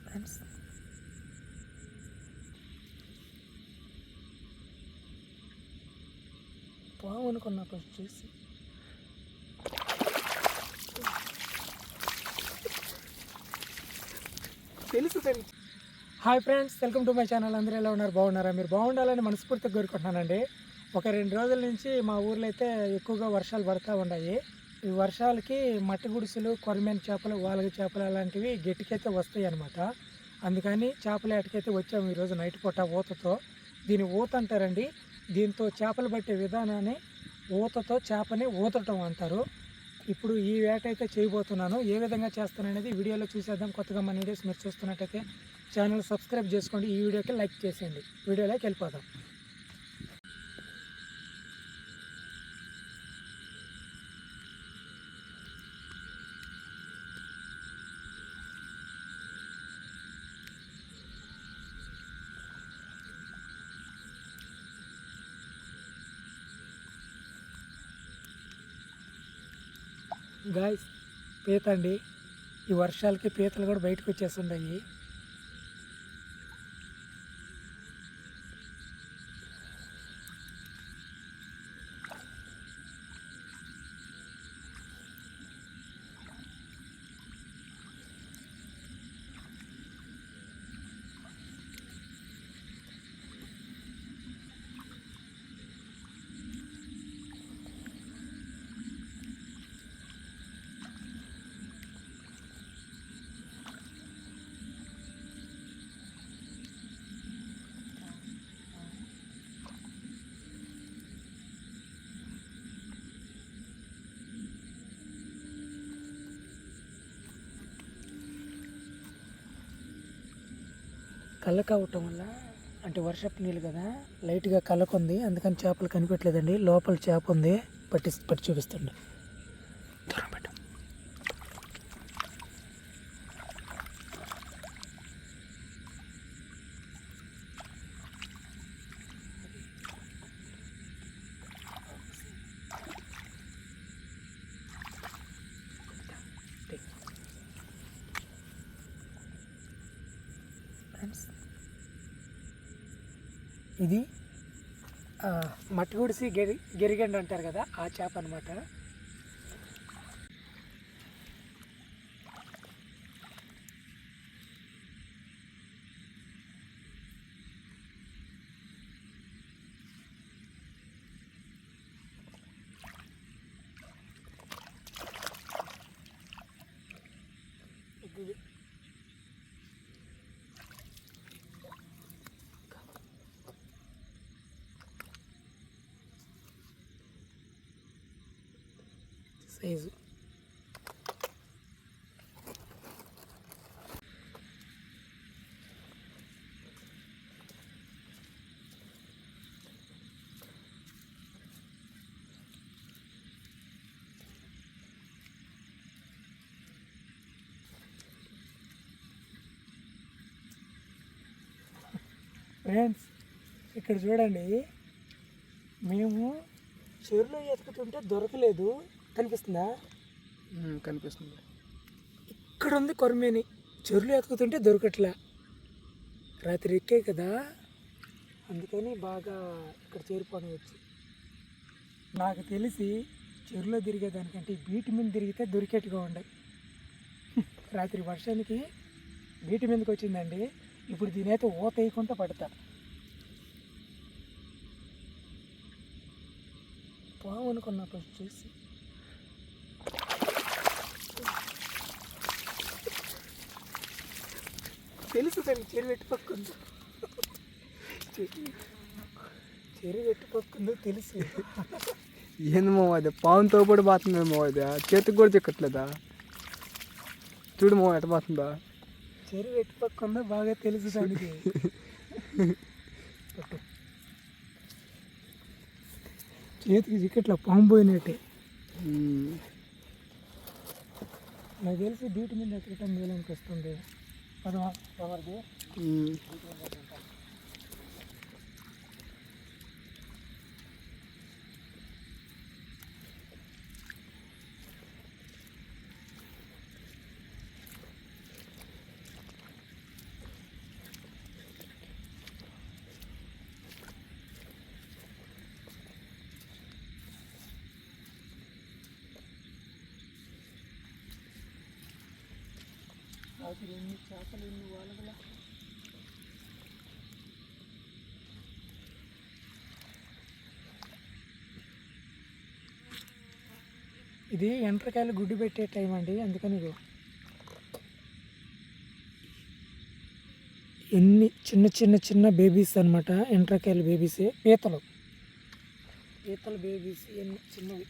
Friends పాము అనుకున్నా first చూసి. తెలుసు. Hi friends, welcome to my channel. అందరూ ఎలా ఉన్నారు? బాగున్నారా? మీరు బాగుండాలని మనస్ఫూర్తిగా కోరుకుంటున్నానండి. ఒక 2 రోజుల నుంచి మా ఊర్లో అయితే ఎక్కువగా వర్షాలు పడుతూ ఉన్నాయి. ఈ వర్షాలకి మట్టి గుడిసెలు, కొరమేను చేపలు, వాలగ చేపలు అలాంటివి గట్టికైతే వస్తాయి అన్నమాట. అందుకని చేపల ఏటకైతే వచ్చాము ఈరోజు నైట్ పూట ఊతతో. దీని ఊత అంటారండి. దీంతో చేపలు పట్టే విధానాన్ని ఊతతో చేపని ఊతటం అంటారు. ఇప్పుడు ఈ వేట అయితే చేయబోతున్నాను. ఏ విధంగా చేస్తాననేది వీడియోలో చూసేద్దాం. కొత్తగా మన వీడియోస్ మీరు చూస్తున్నట్టయితే ఛానల్ సబ్స్క్రైబ్ చేసుకోండి. ఈ వీడియోకి లైక్ చేసేయండి. వీడియోలోకి వెళ్ళిపోదాం. గాయ్స్, పీత అండి. ఈ వర్షాలకి పీతలు కూడా బయటకు వచ్చేస్తున్నాయి. కళ్ళకు అవ్వటం వల్ల, అంటే వర్షపు నీళ్ళు కదా, లైట్గా కళ్ళకుంది. అందుకని చేపలు కనిపెట్టలేదండి. లోపల చేప ఉంది. పట్టి చూపిస్తుండే. దూరం పెట్టు. ఫ్రెండ్స్, ఇది మట్టి గుడిసి గెరిగండి అంటారు కదా, ఆ చేప అనమాట. సైజు ఫ్రెండ్స్, ఇక్కడ చూడండి. మేము చెరువులో ఎతుకుతుంటే దొరకలేదు. కనిపిస్తుందా? కనిపిస్తుంది. ఇక్కడ ఉంది కొరమేని. చెరువులో ఎతుకుతుంటే దొరకట్లే. రాత్రి ఎక్కే కదా, అందుకని బాగా ఇక్కడ చేరిపోవచ్చు. నాకు తెలిసి చెరువులో తిరిగేదానికంటే బీటి మీద తిరిగితే దొరికేట్టుగా ఉండే. రాత్రి వర్షానికి బీటి మీదకి వచ్చిందండి. ఇప్పుడు దీనైతే ఊత వేయకుండా పడతా. పాము అనుకున్నా ఫస్ట్ చూసి. తెలుసు దాన్ని. చెరువు ఎట్టు పక్కుందో, చెరువు ఎట్టు పక్కుందో తెలుసు. ఏంది మావ అది? పావుతో పాటు పోతుంది మావ. అది చేతికి కూడా చిక్కట్లేదా? చూడు మావ ఎట్ట పోతుందా. చెరువు ఎట్టు పక్కుందో బాగా తెలుసు దానికి. చేతికి చిక్కట్లా, పాము పోయినట్టే. నాకు తెలిసి బీటి మీద ఎక్కడం మేలు అనిపిస్తుంది. ఎవరిది? రాత్రి ఎన్ని చేపలు ఎన్ని వాళ్ళ ఇది ఎండ్రకాయలు గుడ్డు పెట్టే టైం అండి, అందుకని ఇగో ఎన్ని చిన్న చిన్న చిన్న బేబీస్ అనమాట, ఎండ్రకాయలు బేబీసే, పీతలు బేబీస్ ఎన్ని చిన్నవి,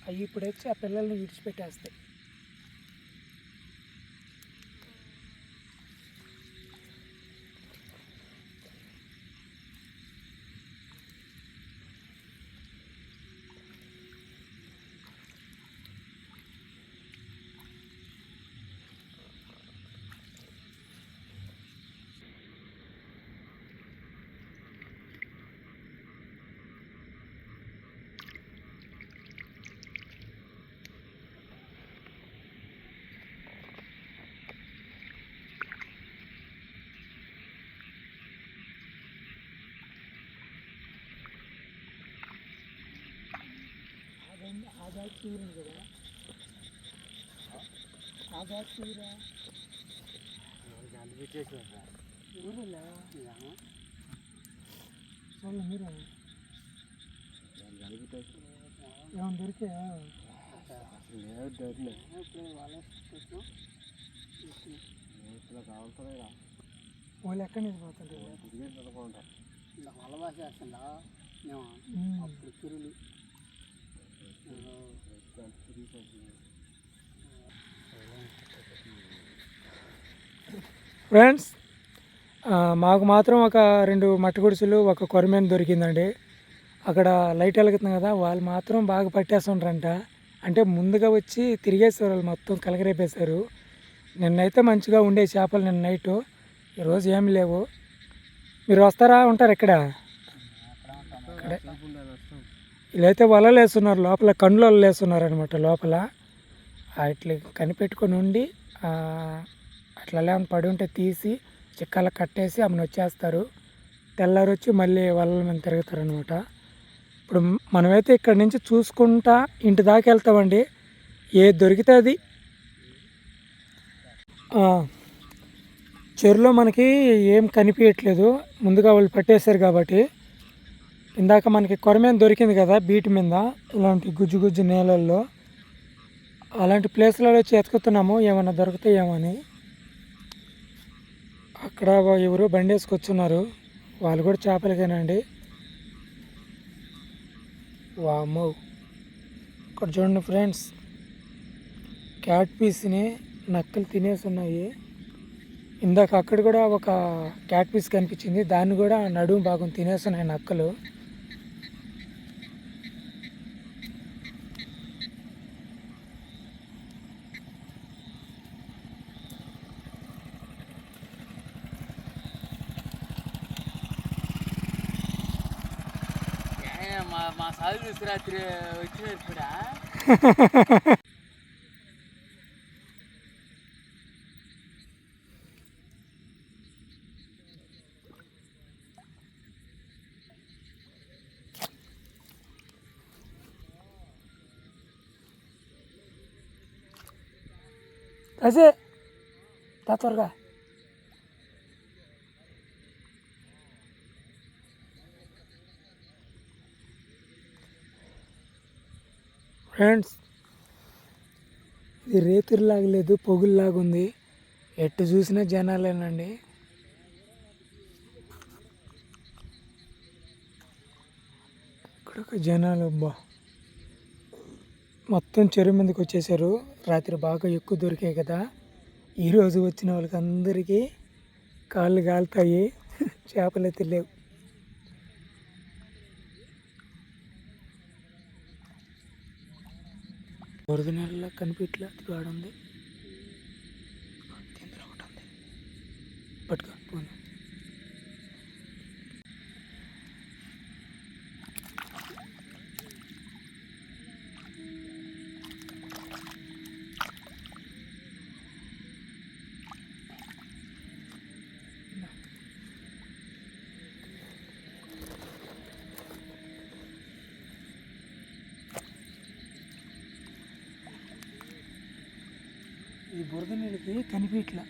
అవి ఇప్పుడు వచ్చి ఆ పిల్లల్ని విడిచిపెట్టేస్తాయి. ఆజాద్ తీరు కదా, ఆజాద్ తీరా ఊరిలా చూడండి మీరు ఏమైనా దొరికా వాళ్ళు ఎక్కడి నుంచి పోతుంటారు వల వేసేస్తుందా అప్పుడు తిరులు. ఫ్రెండ్స్, మాకు మాత్రం ఒక 2 మట్టి గుడిసెలు, ఒక కొరమేను దొరికిందండి. అక్కడ లైట్ వెలుగుతుంది కదా, వాళ్ళు మాత్రం బాగా పట్టేస్తుంటారంట. అంటే ముందుగా వచ్చి తిరిగేసారు, వాళ్ళు మొత్తం కలగరేపేశారు. నిన్నైతే మంచిగా ఉండే చేపలు, నిన్న నైటు. ఈరోజు ఏమి లేవు. మీరు వస్తారా, ఉంటారు ఇక్కడ? వీళ్ళైతే వలలు వేస్తున్నారు లోపల, కండ్లు వలలు వేస్తున్నారు అనమాట లోపల. ఇట్లా కనిపెట్టుకొని ఉండి అట్లా లేని పడి ఉంటే తీసి చిక్కలు కట్టేసి ఆమెను వచ్చేస్తారు. తెల్లారి వచ్చి మళ్ళీ వలల మీద తిరుగుతారు అనమాట. ఇప్పుడు మనమైతే ఇక్కడ నుంచి చూసుకుంటా ఇంటి దాకా వెళ్తామండి. ఏది దొరికితే అది. చెరువులో మనకి ఏం కనిపించట్లేదు, ముందుగా వాళ్ళు పట్టేశారు కాబట్టి. ఇందాక మనకి కొరమేను దొరికింది కదా బీటి మీద, ఇలాంటి గుజ్జు గుజ్జు నేలల్లో, అలాంటి ప్లేస్లలో వచ్చి ఎతుకుతున్నాము ఏమన్నా దొరుకుతాయేమో అని. అక్కడ ఎవరు బండి వేసుకొచ్చున్నారు, వాళ్ళు కూడా చేపలకేనండి. వామ్మో, ఇక్కడ చూడండి ఫ్రెండ్స్, క్యాట్ పీస్ని నక్కలు తినేసి ఉన్నాయి. ఇందాక అక్కడ కూడా ఒక క్యాట్ పీస్ కనిపించింది, దాన్ని కూడా నడుము భాగం తినేస్తున్నాయి నక్కలు. మా సాగు చూసి రాత్రి వచ్చినారు కూడా. అదే త్వరగా ఫ్రెండ్స్, ఇది రేతురులాగా లేదు, పొగుల్లాగా ఉంది. ఎటు చూసినా జనాలేనండి. ఇక్కడ జనాలు మొత్తం చెరువు మీదకి వచ్చేసారు. రాత్రి బాగా ఎక్కువ దొరికాయి కదా, ఈరోజు వచ్చిన వాళ్ళకి అందరికీ కాళ్ళు కాలుతాయి, చేపలు అయితే లేవు. వరద నెలలో కనిపించలే, అది వాడుంది ఒకటి ఉంది, పట్టుకో పోను. ఈ బురద నీళ్ళకి కనిపించట్లా,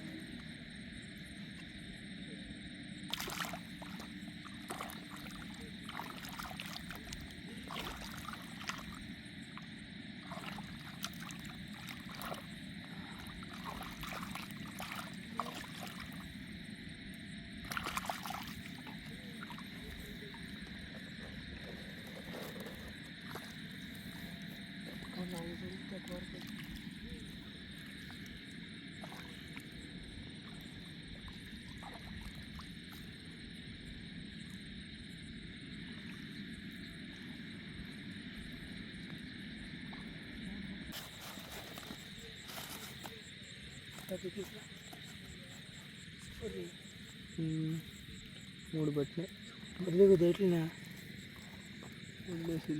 మూడు పట్టినాయి వదిలేవి దేట్లనే వదిలేసి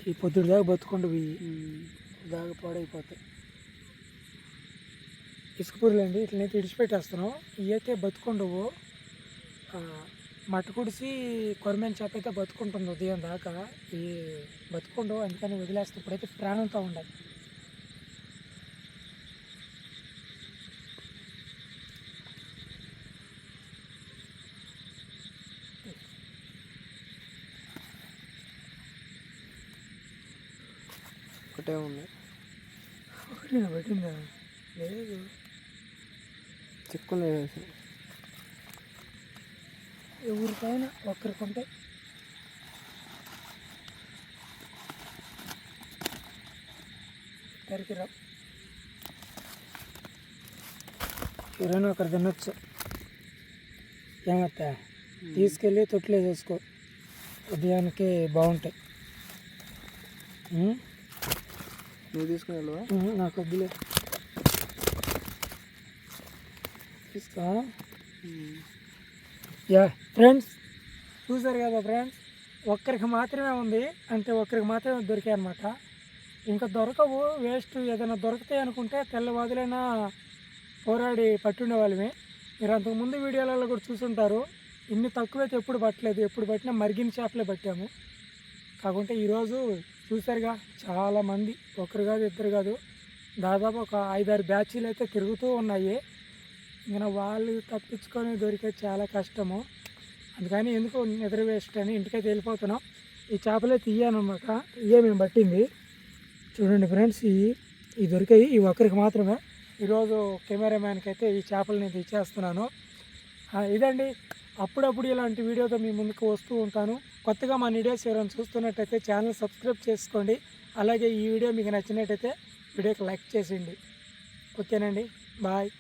ఈ పొద్దుడు దాకా బతుకుంటూ పోయి దాకా పాడైపోతాయి. ఇసుక పూరులు అండి ఇట్లనైతే ఇడిచిపెట్టేస్తున్నాం. ఇవి అయితే బతుకుండవు. మట్టు కుడిసి కొరమైన చేప అయితే బతుకుంటుంది ఉదయం దాకా. ఈ బతుకుండవు అందుకని వదిలేస్తే ఇప్పుడైతే ప్రాణంతో ఉండాలి. ఒకటే ఉంది. ఒకటి పెట్టిందా? లేదు, చిక్కులు వేసి ఎవరికైనా ఒక్కరికి ఉంటాయి. ఒకరికి రా, ఎవరైనా ఒకరు తినొచ్చు. ఏమత్తా తీసుకెళ్ళి తొట్టిలో వేసేసుకో, ఉదయానికి బాగుంటాయి. నువ్వు తీసుకుని వెళ్ళవా? నాకు వద్దులే, తీసుకో. యా ఫ్రెండ్స్, చూసారు కదా ఫ్రెండ్స్, ఒక్కరికి మాత్రమే ఉంది, అంటే ఒక్కరికి మాత్రమే దొరికాయి అనమాట. ఇంకా దొరకవు, వేస్ట్. ఏదైనా దొరుకుతాయి అనుకుంటే తెల్లవాదులైనా పోరాడి పట్టుండే వాళ్ళమే. మీరు అంతకుముందు వీడియోలలో కూడా చూసుంటారు. ఇన్ని తక్కువైతే ఎప్పుడు పట్టలేదు, ఎప్పుడు పట్టినా మరిగిన చేపలే పట్టాము. కాకుంటే ఈరోజు చూసారుగా చాలామంది, ఒకరు కాదు ఇద్దరు కాదు, దాదాపు ఒక 5-6 బ్యాచీలు అయితే తిరుగుతూ ఉన్నాయి. ఇంకా వాళ్ళు తప్పించుకొని దొరికే చాలా కష్టము. అందుకని ఎందుకు నిద్ర వేస్ట్ అని ఇంటికైతే వెళ్ళిపోతున్నాం. ఈ చేపలే తీయానమాట, ఇవే మేము పట్టింది. చూడండి ఫ్రెండ్స్, ఈ దొరికాయి, ఈ ఒక్కరికి మాత్రమే. ఈరోజు కెమెరామ్యాన్కి అయితే ఈ చేపలు నేను తెచ్చేస్తున్నాను. ఇదండి, అప్పుడప్పుడు ఇలాంటి వీడియోతో మీ ముందుకు వస్తూ ఉంటాను. కొత్తగా మా వీడియోస్ ఎవరైనా చూస్తున్నట్టయితే ఛానల్ సబ్స్క్రైబ్ చేసుకోండి. అలాగే ఈ వీడియో మీకు నచ్చినట్టయితే వీడియోకి లైక్ చేసేయండి. ఓకేనండి, బాయ్.